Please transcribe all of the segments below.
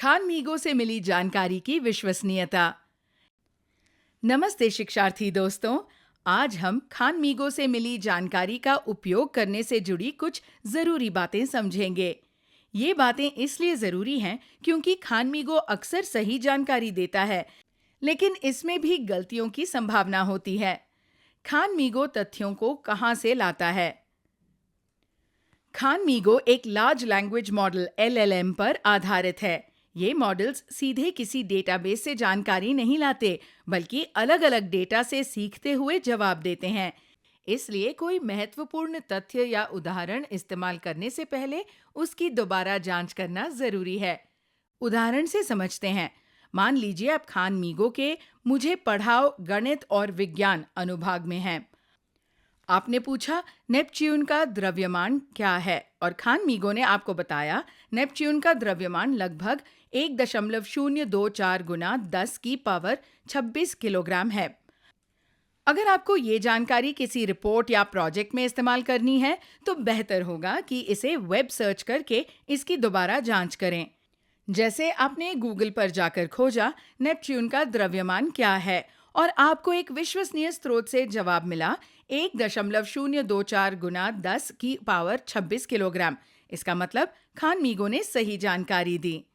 खानमीगो से मिली जानकारी की विश्वसनीयता। नमस्ते शिक्षार्थी दोस्तों, आज हम खानमीगो से मिली जानकारी का उपयोग करने से जुड़ी कुछ जरूरी बातें समझेंगे। ये बातें इसलिए जरूरी हैं क्योंकि खानमीगो अक्सर सही जानकारी देता है, लेकिन इसमें भी गलतियों की संभावना होती है। खानमीगो तथ्यों को कहां से लाता है? खानमीगो एक लार्ज लैंग्वेज मॉडल (LLM) पर आधारित है। ये मॉडल्स सीधे किसी डेटाबेस से जानकारी नहीं लाते, बल्कि अलग-अलग डेटा से सीखते हुए जवाब देते हैं। इसलिए कोई महत्वपूर्ण तथ्य या उदाहरण इस्तेमाल करने से पहले उसकी दोबारा जांच करना जरूरी है। उदाहरण से समझते हैं। मान लीजिए आप खानमीगो के "मुझे पढ़ाओ गणित और विज्ञान" अनुभाग में हैं। आपने पूछा नेपच्यून का द्रव्यमान क्या है और खानमीगो ने आपको बताया नेपच्यून का द्रव्यमान लगभग 1.024 गुना 10 की पावर 26 किलोग्राम है। अगर आपको ये जानकारी किसी रिपोर्ट या प्रोजेक्ट में इस्तेमाल करनी है तो बेहतर होगा कि इसे वेब सर्च करके इसकी दोबारा जांच करें। जैसे आपने गूगल पर जाकर खोजा नेपच्यून का द्रव्यमान क्या है और आपको एक विश्वसनीय स्रोत से जवाब मिला 1.024 गुना 10 की पावर 26 किलोग्राम। इसका मतलब खानमीगो ने सही जानकारी दी।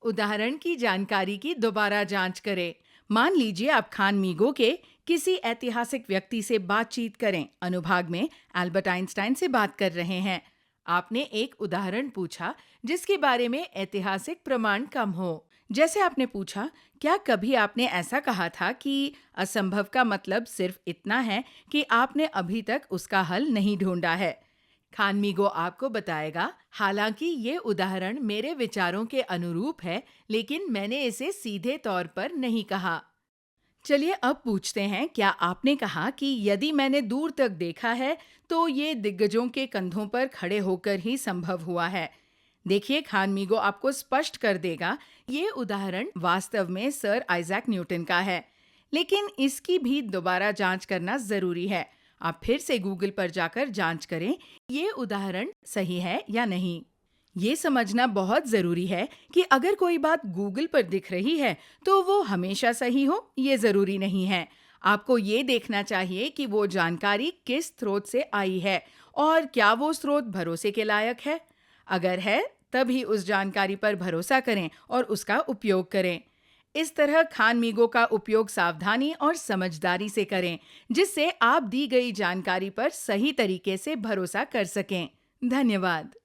उदाहरण की जानकारी की दोबारा जांच करें। मान लीजिए आप खानमीगो के किसी ऐतिहासिक व्यक्ति से बातचीत करें अनुभाग में एल्बर्ट आइंस्टाइन से बात कर रहे हैं। आपने एक उदाहरण पूछा जिसके बारे में ऐतिहासिक प्रमाण कम हो। जैसे आपने पूछा, क्या कभी आपने ऐसा कहा था कि असंभव का मतलब सिर्फ इतना है कि आपने अभी तक उसका हल नहीं ढूंढा है? खानमीगो आपको बताएगा, हालांकि ये उदाहरण मेरे विचारों के अनुरूप है, लेकिन मैंने इसे सीधे तौर पर नहीं कहा। चलिए अब पूछते हैं, क्या आपने कहा कि यदि मैंने दूर तक देखा है तो ये दिग्गजों के कंधों पर खड़े होकर ही संभव हुआ है? देखिए, खानमीगो आपको स्पष्ट कर देगा ये उदाहरण वास्तव में सर आइजैक न्यूटन का है, लेकिन इसकी भी दोबारा जांच करना जरूरी है। आप फिर से गूगल पर जाकर जांच करें ये उदाहरण सही है या नहीं। ये समझना बहुत जरूरी है कि अगर कोई बात गूगल पर दिख रही है तो वो हमेशा सही हो, ये जरूरी नहीं है। आपको ये देखना चाहिए कि वो जानकारी किस स्रोत से आई है और क्या वो स्रोत भरोसे के लायक है। अगर है, तभी उस जानकारी पर भरोसा करें और उसका उपयोग करें। इस तरह खानमीगो का उपयोग सावधानी और समझदारी से करें, जिससे आप दी गई जानकारी पर सही तरीके से भरोसा कर सकें। धन्यवाद।